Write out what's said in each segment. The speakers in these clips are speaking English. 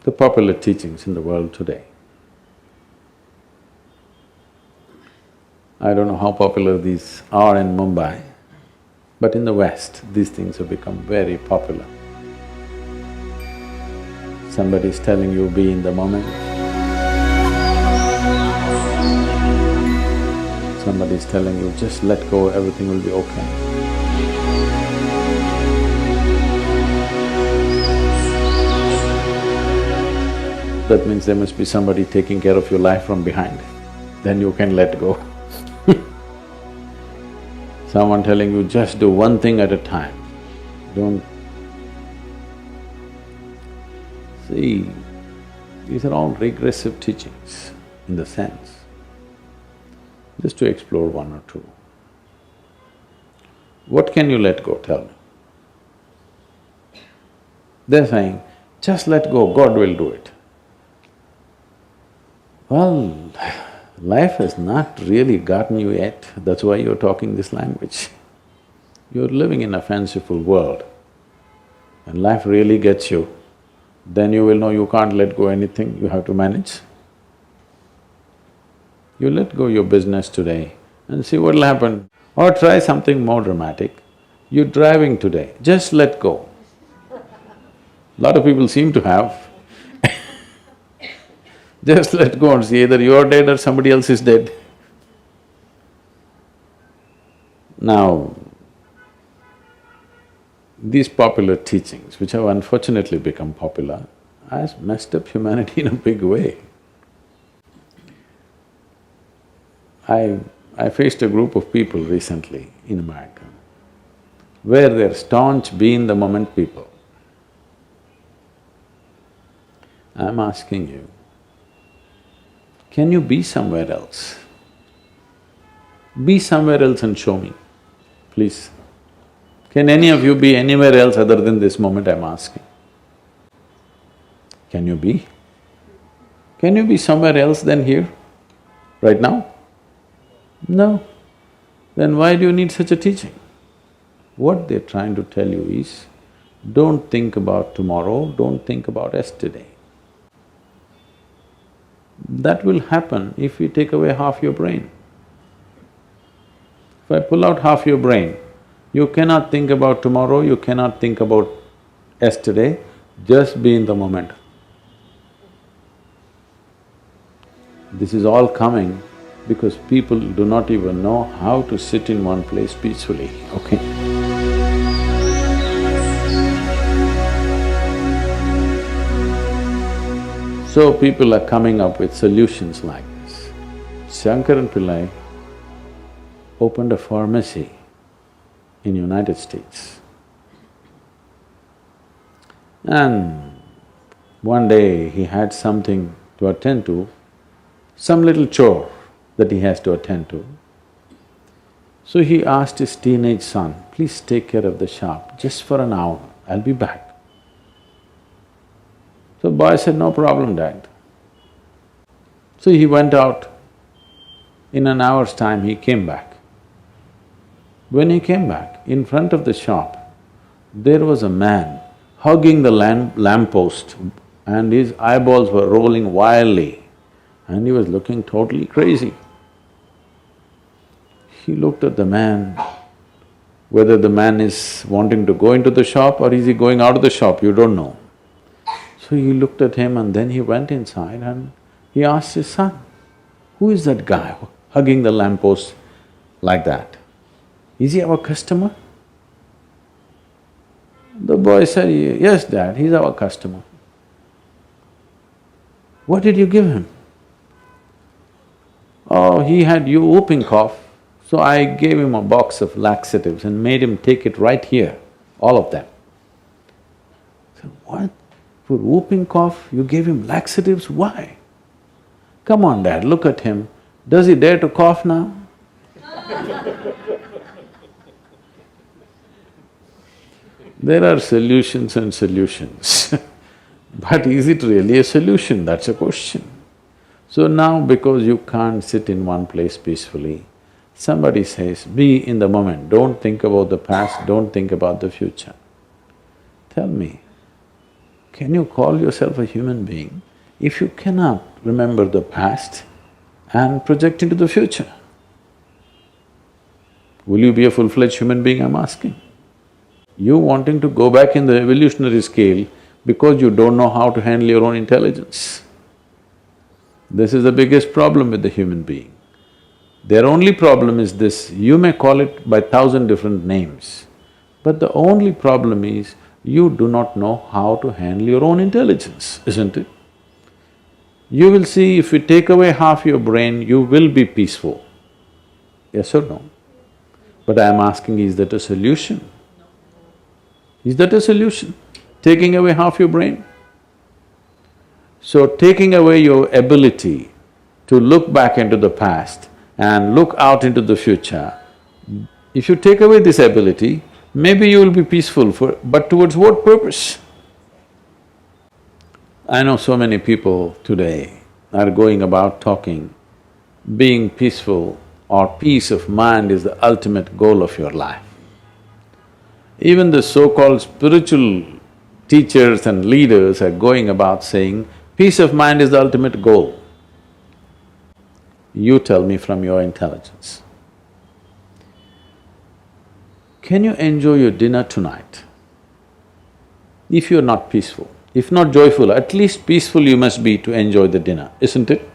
the popular teachings in the world today. I don't know how popular these are in Mumbai, but in the West, these things have become very popular. Somebody is telling you, be in the moment. Somebody is telling you, just let go, everything will be okay. That means there must be somebody taking care of your life from behind, then you can let go. Someone telling you, just do one thing at a time, don't… See, these are all regressive teachings in the sense. Just to explore one or two. What can you let go, tell me? They're saying, just let go, God will do it. Well, life has not really gotten you yet, that's why you're talking this language. You're living in a fanciful world. When life really gets you, then you will know you can't let go anything, you have to manage. You let go your business today and see what'll happen. Or try something more dramatic. You're driving today, just let go. Lot of people seem to have. Just let go and see either you're dead or somebody else is dead. Now, these popular teachings, which have unfortunately become popular, has messed up humanity in a big way. I faced a group of people recently in America, where they're staunch be in the moment people. I'm asking you, can you be somewhere else? Be somewhere else and show me, please. Can any of you be anywhere else other than this moment, I'm asking? Can you be? Can you be somewhere else than here, right now? No. Then why do you need such a teaching? What they're trying to tell you is, don't think about tomorrow, don't think about yesterday. That will happen if you take away half your brain. If I pull out half your brain, you cannot think about tomorrow, you cannot think about yesterday, just be in the moment. This is all coming because people do not even know how to sit in one place peacefully, okay? So people are coming up with solutions like this. Shankaran Pillai opened a pharmacy in United States. And one day he had something to attend to, some little chore that he has to attend to. So he asked his teenage son, please take care of the shop just for an hour, I'll be back. So boy said, no problem, Dad. So he went out. In an hour's time, he came back. When he came back, in front of the shop, there was a man hugging the lamppost and his eyeballs were rolling wildly and he was looking totally crazy. He looked at the man, whether the man is wanting to go into the shop or is he going out of the shop, you don't know. So he looked at him and then he went inside and he asked his son, who is that guy hugging the lamppost like that? Is he our customer? The boy said, yes, Dad, he's our customer. What did you give him? Oh, he had whooping cough, so I gave him a box of laxatives and made him take it right here, all of them. I said, what? For whooping cough, you gave him laxatives? Why? Come on, Dad, look at him. Does he dare to cough now? There are solutions and solutions but is it really a solution? That's a question. So now because you can't sit in one place peacefully, somebody says, be in the moment, don't think about the past, don't think about the future. Tell me, Can you call yourself a human being if you cannot remember the past and project into the future? Will you be a full-fledged human being, I'm asking? You wanting to go back in the evolutionary scale because you don't know how to handle your own intelligence. This is the biggest problem with the human being. Their only problem is this, you may call it by 1,000 different names, but the only problem is you do not know how to handle your own intelligence, isn't it? You will see if you take away half your brain, you will be peaceful. Yes or no? But I am asking, is that a solution? Is that a solution? Taking away half your brain? So taking away your ability to look back into the past and look out into the future, if you take away this ability, maybe you will be peaceful but towards what purpose? I know so many people today are going about talking, being peaceful or peace of mind is the ultimate goal of your life. Even the so-called spiritual teachers and leaders are going about saying, peace of mind is the ultimate goal. You tell me from your intelligence, can you enjoy your dinner tonight if you're not peaceful? If not joyful, at least peaceful you must be to enjoy the dinner, isn't it?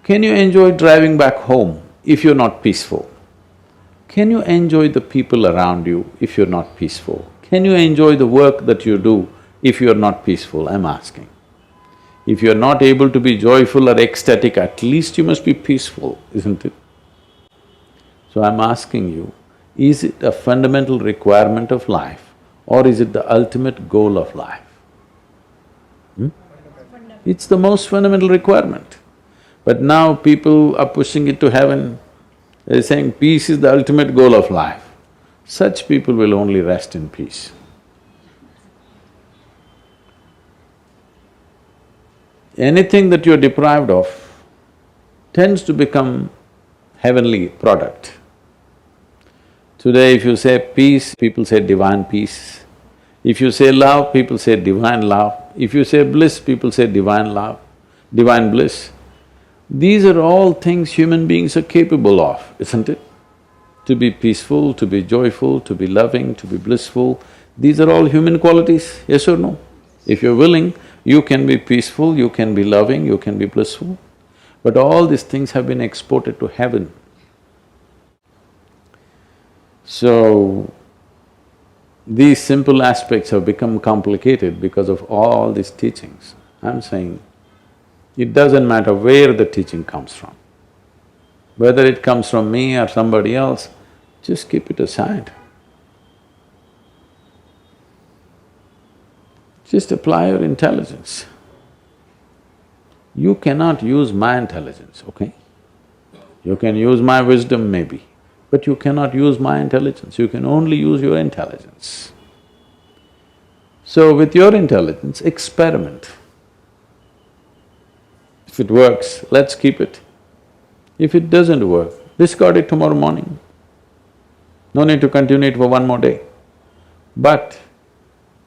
Can you enjoy driving back home if you're not peaceful? Can you enjoy the people around you if you're not peaceful? Can you enjoy the work that you do if you're not peaceful, I'm asking? If you're not able to be joyful or ecstatic, at least you must be peaceful, isn't it? So I'm asking you, is it a fundamental requirement of life or is it the ultimate goal of life? It's the most fundamental requirement. But now people are pushing it to heaven, they're saying peace is the ultimate goal of life. Such people will only rest in peace. Anything that you're deprived of tends to become heavenly product. Today if you say peace, people say divine peace. If you say love, people say divine love. If you say bliss, people say divine love, divine bliss. These are all things human beings are capable of, isn't it? To be peaceful, to be joyful, to be loving, to be blissful, these are all human qualities, yes or no? If you're willing, you can be peaceful, you can be loving, you can be blissful. But all these things have been exported to heaven. So, these simple aspects have become complicated because of all these teachings. I'm saying, it doesn't matter where the teaching comes from. Whether it comes from me or somebody else, just keep it aside. Just apply your intelligence. You cannot use my intelligence, okay? You can use my wisdom maybe, but you cannot use my intelligence, you can only use your intelligence. So with your intelligence, experiment. If it works, let's keep it. If it doesn't work, discard it tomorrow morning. No need to continue it for one more day. But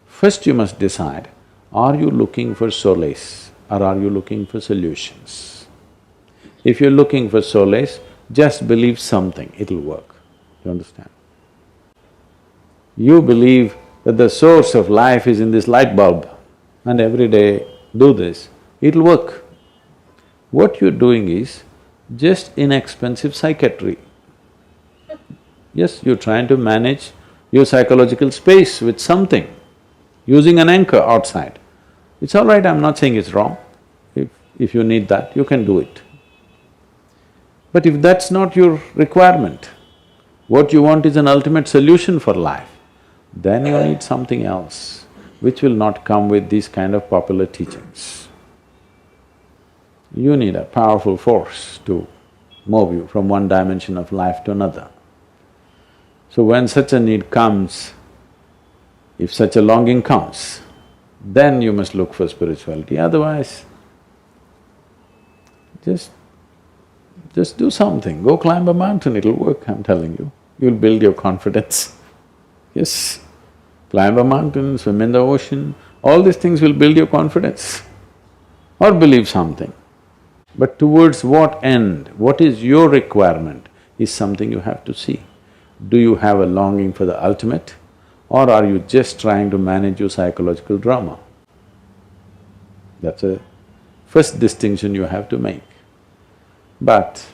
first you must decide, are you looking for solace or are you looking for solutions? If you're looking for solace, just believe something, it'll work, you understand? You believe that the source of life is in this light bulb and every day do this, it'll work. What you're doing is just inexpensive psychiatry. Yes, you're trying to manage your psychological space with something, using an anchor outside. It's all right, I'm not saying it's wrong. If you need that, you can do it. But if that's not your requirement, what you want is an ultimate solution for life, then you need something else, which will not come with these kind of popular teachings. You need a powerful force to move you from one dimension of life to another. So when such a need comes, if such a longing comes, then you must look for spirituality, otherwise just do something, go climb a mountain, it'll work, I'm telling you. You'll build your confidence. Yes, Climb a mountain, swim in the ocean, all these things will build your confidence or believe something. But towards what end, what is your requirement is something you have to see. Do you have a longing for the ultimate or are you just trying to manage your psychological drama? That's a first distinction you have to make. But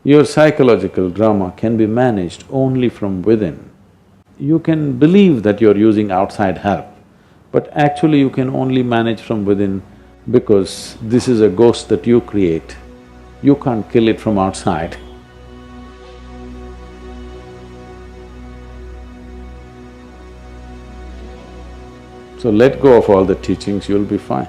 your psychological drama can be managed only from within. You can believe that you're using outside help, but actually you can only manage from within because this is a ghost that you create. You can't kill it from outside. So let go of all the teachings, you'll be fine.